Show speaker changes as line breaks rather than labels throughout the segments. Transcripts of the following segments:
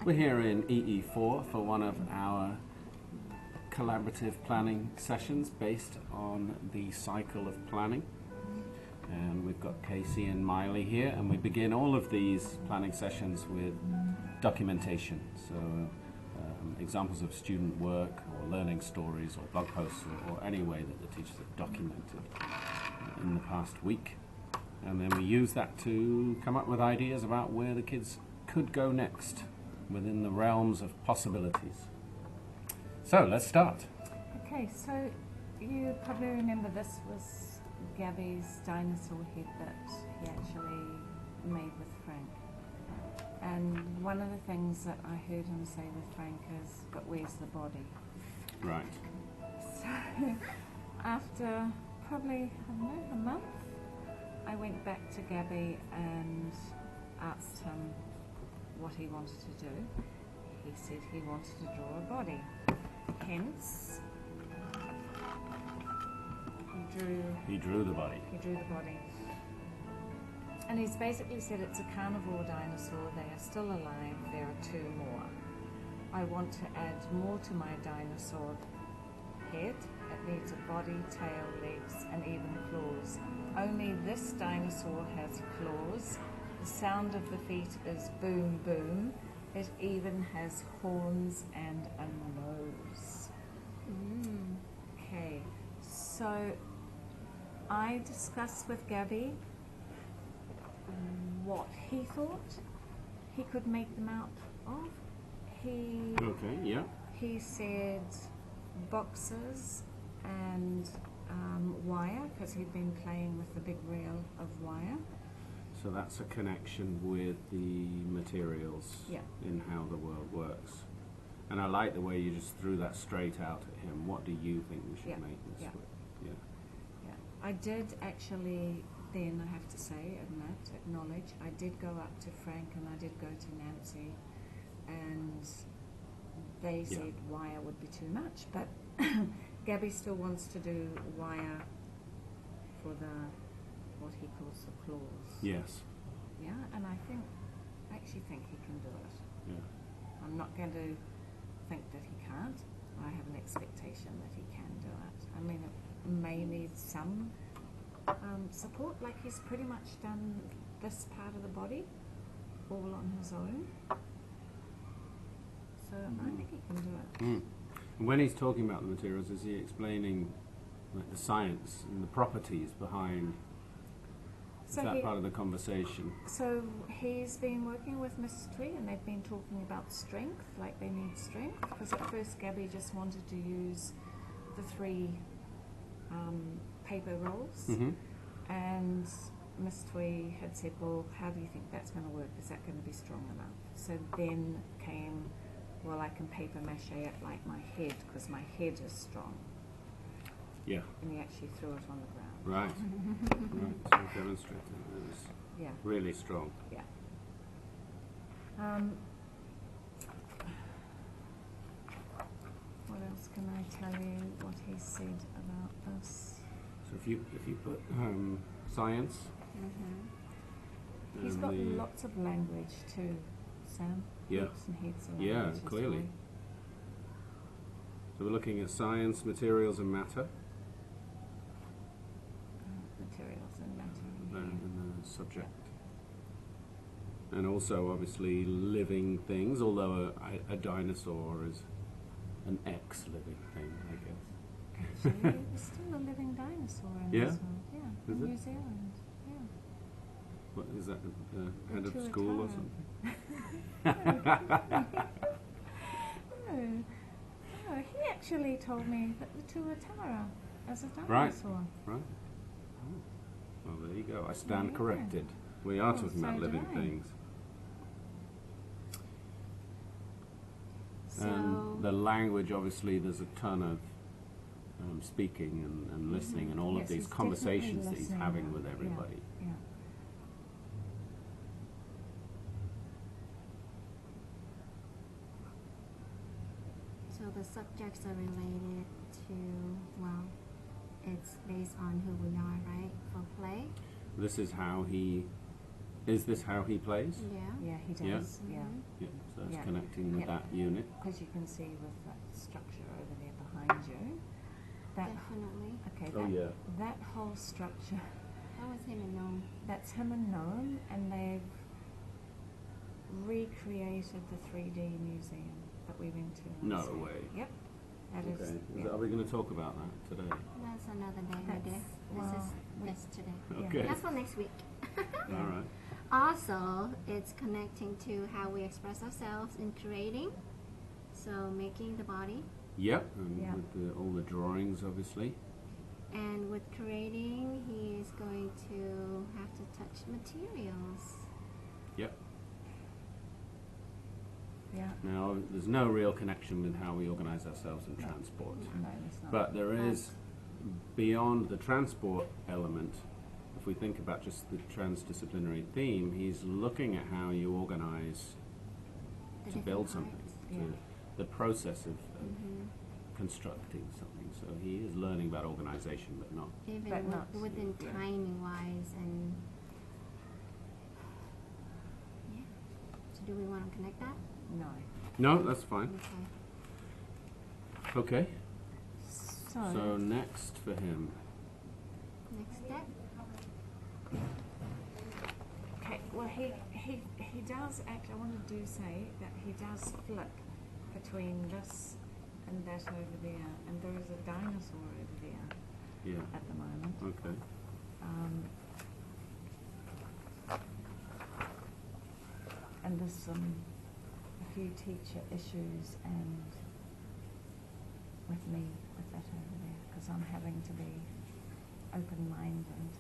We're here in EE4 for one of our collaborative planning sessions based on the cycle of planning. And we've got Casey and Miley here, and we begin all of these planning sessions with documentation. So examples of student work or learning stories or blog posts or any way that the teachers have documented in the past week. And then we use that to come up with ideas about where the kids could go next within the realms of possibilities. So let's start.
Okay, so you probably remember this was Gabby's dinosaur head that he actually made with Frank. And one of the things that I heard him say with Frank is, but where's the body?
Right.
So after probably, I don't know, a month, I went back to Gabby and asked him what he wanted to do. He said he wanted to draw a body. Hence,
He drew the body.
He drew the body. And he's basically said it's a carnivore dinosaur. They are still alive. There are two more. I want to add more to my dinosaur head. It needs a body, tail, legs, and even claws. Only this dinosaur has claws. The sound of the feet is boom, boom. It even has horns and a nose. Okay, so I discussed with Gabby what he thought he could make them out of. He said boxes and wire, because he'd been playing with the big reel of wire.
So that's a connection with the materials in how the world works. And I like the way you just threw that straight out at him. What do you think we should make this with?
I did actually, then I have to say, acknowledge, I did go up to Frank and I did go to Nancy, and they said wire would be too much, but Gabby still wants to do wire for what he calls the claws.
Yes.
Yeah, and I actually think he can do it.
Yeah.
I'm not going to think that he can't. I have an expectation that he can do it. I mean, it may need some support, like he's pretty much done this part of the body all on his own. So I think he can do it.
And when he's talking about the materials, is he explaining like the science and the properties behind that part of the conversation?
So he's been working with Miss Twee, and they've been talking about strength, like they need strength, because at first Gabby just wanted to use the 3 paper rolls, and Miss Twee had said, well, how do you think that's going to work? Is that going to be strong enough? So then came, well, I can paper mache it like my head, because my head is strong.
Yeah.
And he actually threw it on the ground.
Right. Right. So demonstrating it was really strong.
Yeah. What else can I tell you? What he said about this?
So if you put science.
He's got lots of language too, Sam.
Yeah.
Heaps and heaps of
Yeah,
language
clearly.
well.
So we're looking at science, materials, and matter.
Materials and matter.
In the subject. And also, obviously, living things, although a dinosaur is an ex-living thing, I guess.
Actually, there's still a living dinosaur in this one. Yeah, in New Zealand. Yeah.
What is that, the head of
Tuatara.
school or something?
No, he actually told me that the Tuatara is a dinosaur.
Right. Oh. Well, there you go. I stand corrected. We are talking about living things.
So
And the language, obviously, there's a ton of speaking and listening and all of these conversations that he's having with everybody.
Yeah.
So the subjects are related to, well, it's based on who we are, right, for play?
This is how he Is this how he plays?
Yeah.
Yeah, he
Yeah.
does. Yeah,
Yeah, so it's
Yeah.
connecting with
Yeah.
that unit.
because you can see with that structure over there behind you. That
Definitely.
okay.
Oh,
that,
yeah.
That whole structure.
That was him and Gnome.
That's him and Gnome, and they've recreated the 3D museum that we went to.
No
last week.
way.
Yep. That
Okay.
is.
Is
yeah.
that, are we going to talk about that today?
That's another day, my dear.
That's-
This is
well,
yesterday.
Yeah.
Okay.
That's for next week.
Yeah.
All right.
Also, it's connecting to how we express ourselves in creating. So making the body,
Yep, and
Yeah.
with all the drawings, obviously.
and with creating, he is going to have to touch materials.
Yep.
Yeah.
Now, there's no real connection with how we organize ourselves in transport.
No, it's not.
But there is, beyond the transport element, if we think about just the transdisciplinary theme, he's looking at how you organize
The
to
different
build
parts.
something,
Yeah.
to the process of
Mhm.
constructing something. So he is learning about organization, but not.
Even
But not-
within
yeah.
timing wise and yeah. So do we want to connect that?
No.
No, that's fine.
Okay.
Okay.
So,
So next for him.
Next step.
okay. Well, he does actually. I want to say that he does flip between this and that over there, and there is a dinosaur over there
Yeah.
at the moment.
Okay.
And there's a few teacher issues and with me with that over there, because I'm having to be open-minded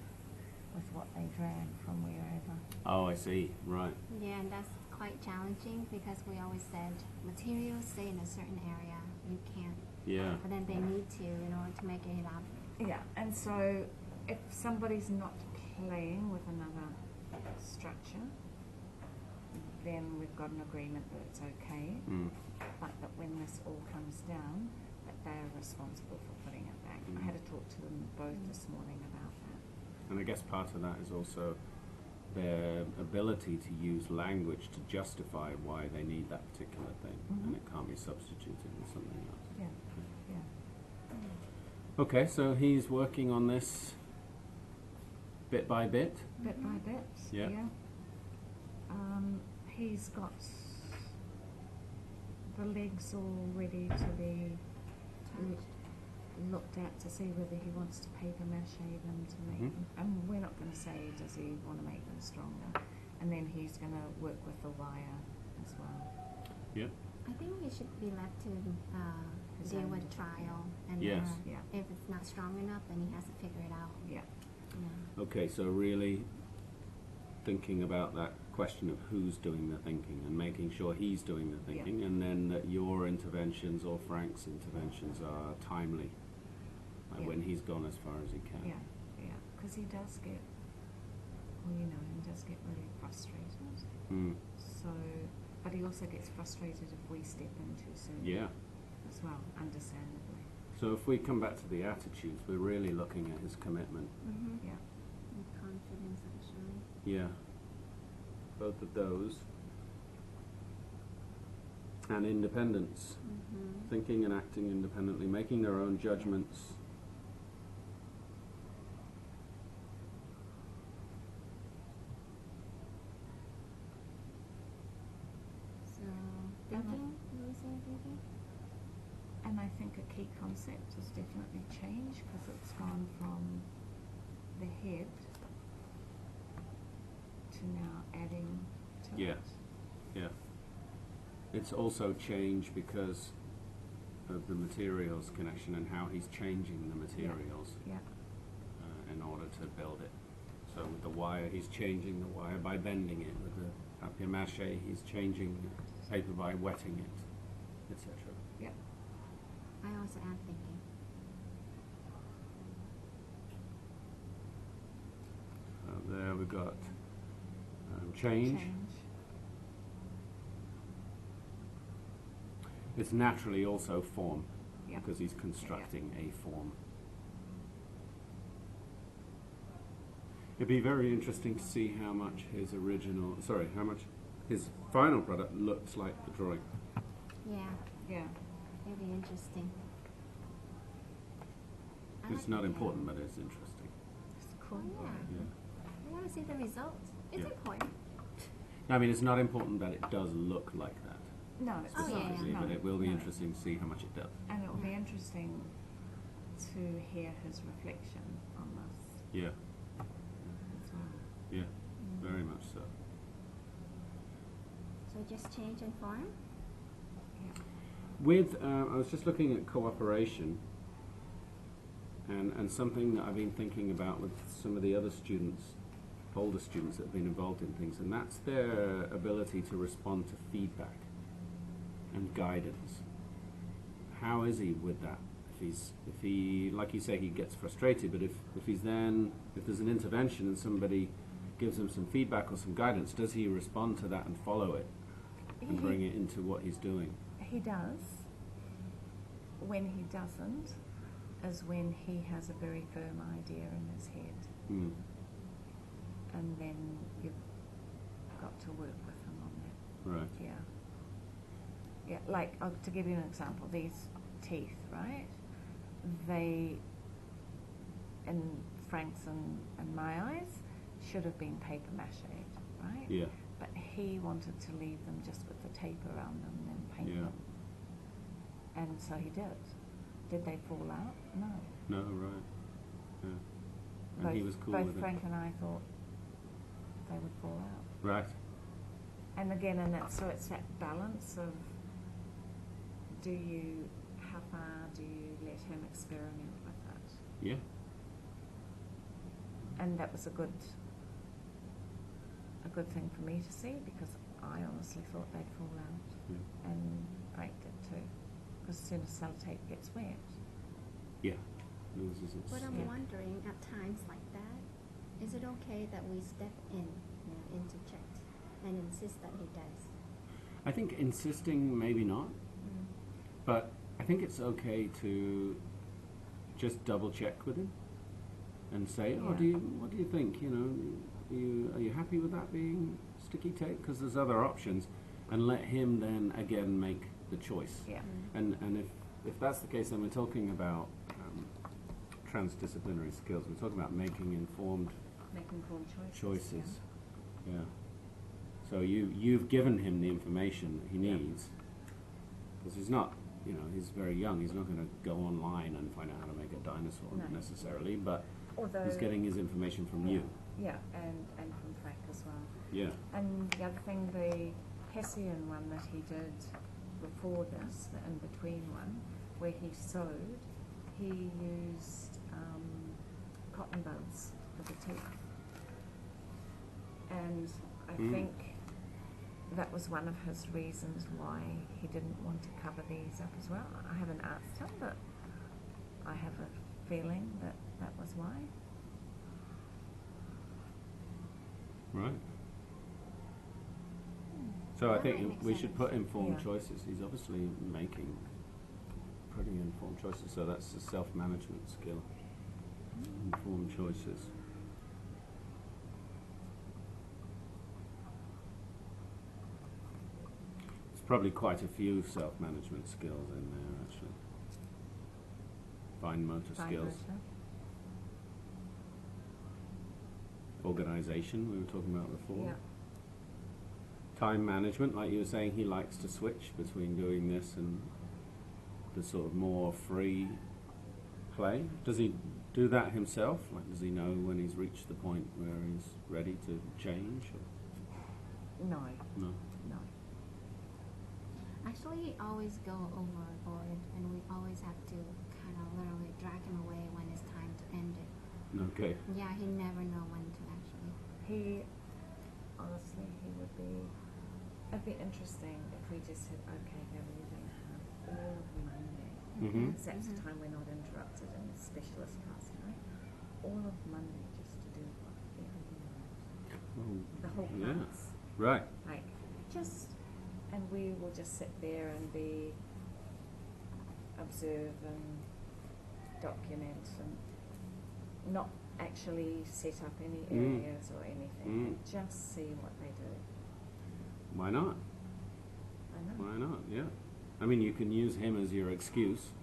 with what they drag from wherever.
Oh, I see. Right.
Yeah, and that's quite challenging because we always said materials stay in a certain area. You can't,
Yeah.
but then they need to in order to make it elaborate.
Yeah, and so if somebody's not playing with another structure, then we've got an agreement that it's okay,
Mm.
but that when this all comes down, that they're responsible for putting it back. I had to talk to them both this morning about that.
And I guess part of that is also their ability to use language to justify why they need that particular thing, and
Mhm.
it can't be substituted with something else.
Yeah, yeah.
Okay, so he's working on this bit by bit.
Bit by bit.
Yeah.
He's got the legs all ready to be looked at to see whether he wants to paper mache them to make
Mhm.
them. And we're not going to say does he want to make them stronger, and then he's going to work with the wire as well.
Yep.
I think we should be left to
His
deal
own
with trial, and
Yes.
Yeah.
if it's not strong enough, then he has to figure it out.
Yeah.
Yeah.
Okay, so really thinking about that question of who's doing the thinking and making sure he's doing the thinking, and then that your interventions or Frank's interventions are timely, like
Yeah.
when he's gone as far as he can.
Yeah, yeah, because he does get, well, you know, he does get really frustrated.
Mm.
So, but he also gets frustrated if we step in too soon.
Yeah.
As well, understandably.
So if we come back to the attitudes, we're really looking at his commitment.
Mm-hmm.
Yeah.
With confidence, actually.
Yeah. Both of those. And independence.
Mm-hmm.
Thinking and acting independently, making their own judgments.
So thinking, you were saying thinking?
And I think a key concept has definitely changed because it's gone from the head to now adding to
Yeah.
it.
Yeah. It's also changed because of the materials connection and how he's changing the materials
Yeah.
in order to build it. So with the wire, he's changing the wire by bending it. With the papier-mâché, he's changing the paper by wetting it, etc.
Yeah.
I also add thinking.
There we've got change. It's naturally also form,
Yeah.
because he's constructing a form. It'd be very interesting to see how much his how much his final product looks like the drawing.
Yeah,
Yeah.
it'll be interesting. I
It's
like
not
the
important, but it's interesting.
It's cool.
Oh, yeah.
Yeah.
I want to see the results. It's
Yeah.
important.
I mean, it's not important that it does look like that
No, it's
Oh, yeah,
not.
specifically,
No,
but it will be
no.
interesting to see how much it does.
And it will be
Yeah.
interesting to hear his reflection on this
Yeah,
as well.
yeah, very much so.
So just change in form.
Yeah.
With, I was just looking at cooperation, and something that I've been thinking about with some of the other students, older students that have been involved in things, and that's their ability to respond to feedback and guidance. How is he with that? If he, like you say, he gets frustrated, but if there's an intervention and somebody gives him some feedback or some guidance, does he respond to that and follow it and bring it into what he's doing?
He does. When he doesn't is when he has a very firm idea in his head,
Mm.
and then you've got to work with him on that.
Right.
Yeah. Yeah, like, to give you an example, these teeth, right? They, in Frank's and my eyes, should have been paper mache, right?
Yeah.
But he wanted to leave them just with the tape around them and then paint
Yeah.
them. And so he did. Did they fall out? No.
No, right. Yeah. And he was cool
both
with it.
Frank and I thought they would fall out.
Right.
And again, so it's that balance of how far do you let him experiment with it?
Yeah.
And that was a good thing for me to see, because I honestly thought they'd fall out,
Yeah.
and Frank did too, because as soon as sellotape gets wet.
Yeah. Loses its.
But I'm
Yeah.
wondering, at times like that, is it okay that we step in, interject, and insist that he does?
I think insisting, maybe not, but I think it's okay to just double check with him and say, "Oh,
Yeah.
what do you think? You know, are you happy with that being sticky tape? Because there's other options," and let him then again make the choice.
Yeah.
And if that's the case, then we're talking about transdisciplinary skills. We're talking about making informed
Making informed choices.
choices. Yeah. So you've given him the information that he
Yeah.
needs, because he's not, he's very young. He's not going to go online and find out how to make a dinosaur
No.
necessarily, but
Although,
he's getting his information from you.
Yeah, and from Frank as well.
Yeah.
And the other thing, the Hessian one that he did before this, the in-between one, where he sewed, he used cotton buds for the teeth. And I think that was one of his reasons why he didn't want to cover these up as well. I haven't asked him, but I have a feeling that that was why.
Right. So I
That might
think
make
we should
sense.
put informed
Yeah.
choices. He's obviously making pretty informed choices, so that's a self-management skill. Informed choices. There's probably quite a few self-management skills in there, actually. Fine motor
Fine
skills.
motor.
Organisation, we were talking about before.
Yeah.
Time management, like you were saying, he likes to switch between doing this and the sort of more free play. Does he do that himself? Like, does he know when he's reached the point where he's ready to change? Or
No,
no.
no.
Actually, always go overboard, and we always have to kind of literally drag him away when it's time to end it.
Okay.
Yeah, he never know when to actually.
Honestly, it'd be interesting if we just said, okay, Gabby, you're going to have all of Monday,
Mm-hmm.
because that's the time we're not interrupted in the specialist class, right? All of Monday just to do whatever you want.
Oh,
The whole
yeah.
class.
Right.
Like, and we will just sit there and observe and document and not actually set up any
Mm.
areas or anything. Just see what they do.
Why not?
I know.
Why not? Yeah. I mean, you can use him as your excuse,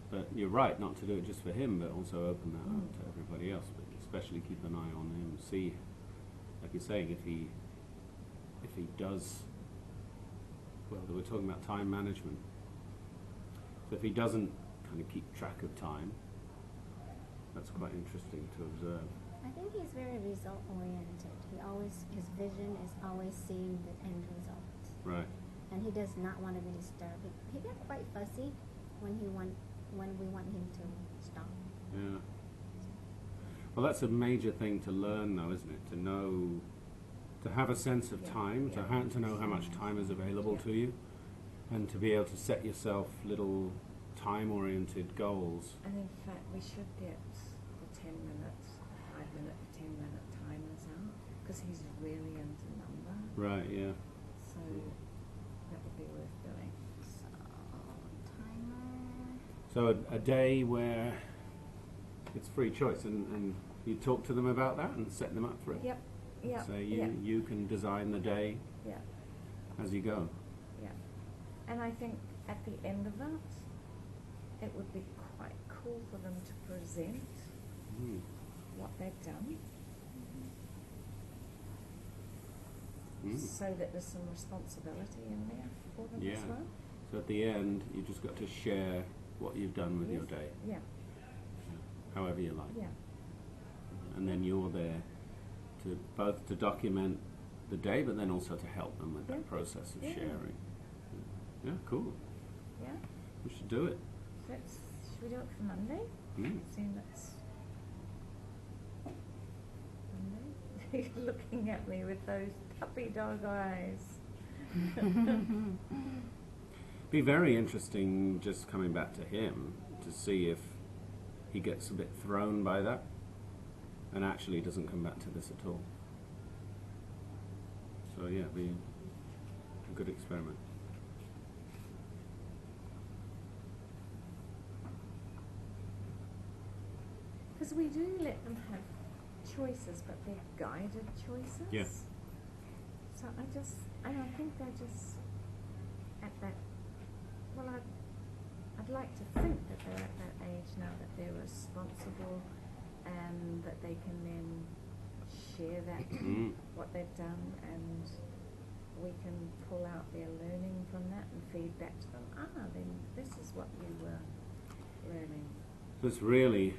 but you're right not to do it just for him, but also open that up to everybody else. But especially keep an eye on him. See, like you're saying, if he does. Well, we're talking about time management. So if he doesn't kind of keep track of time, that's quite interesting to observe.
I think he's very result oriented. His vision is always seeing the end result.
Right.
And he does not want to be disturbed. He gets quite fussy when we want him to stop.
Yeah. Well, that's a major thing to learn, though, isn't it? To know, to have a sense of time, to know how much time is available to you, and to be able to set yourself little time-oriented goals.
And in fact, we should get the 10 minutes, 5-minute, 10-minute timers out, because he's really into number.
Right. Yeah.
So that would be worth doing.
So, timer.
So a day where it's free choice, and you talk to them about that and set them up for it.
Yep. Yeah.
So you can design the day
Yeah.
as you go.
Yeah. And I think at the end of that, it would be quite cool for them to present what they've done, so that there's some responsibility in there for them
Yeah.
as well.
So at the end, you just got to share what you've done with your
Yes.
day,
Yeah.
however you like.
Yeah.
And then you're there to both to document the day, but then also to help them with
Yeah.
that process of
Yeah.
sharing. Yeah, cool.
Yeah.
We should do it.
Should we do it for Monday? Seeing that's Monday. You're looking at me with those puppy dog eyes.
Be very interesting, just coming back to him, to see if he gets a bit thrown by that and actually doesn't come back to this at all. So yeah, be a good experiment.
Because we do let them have choices, but they're guided choices.
Yeah.
So I think they're just at that. Well, I'd like to think that they're at that age now that they're responsible, and that they can then share that what they've done, and we can pull out their learning from that and feed back to them. Then this is what you were learning.
So it's really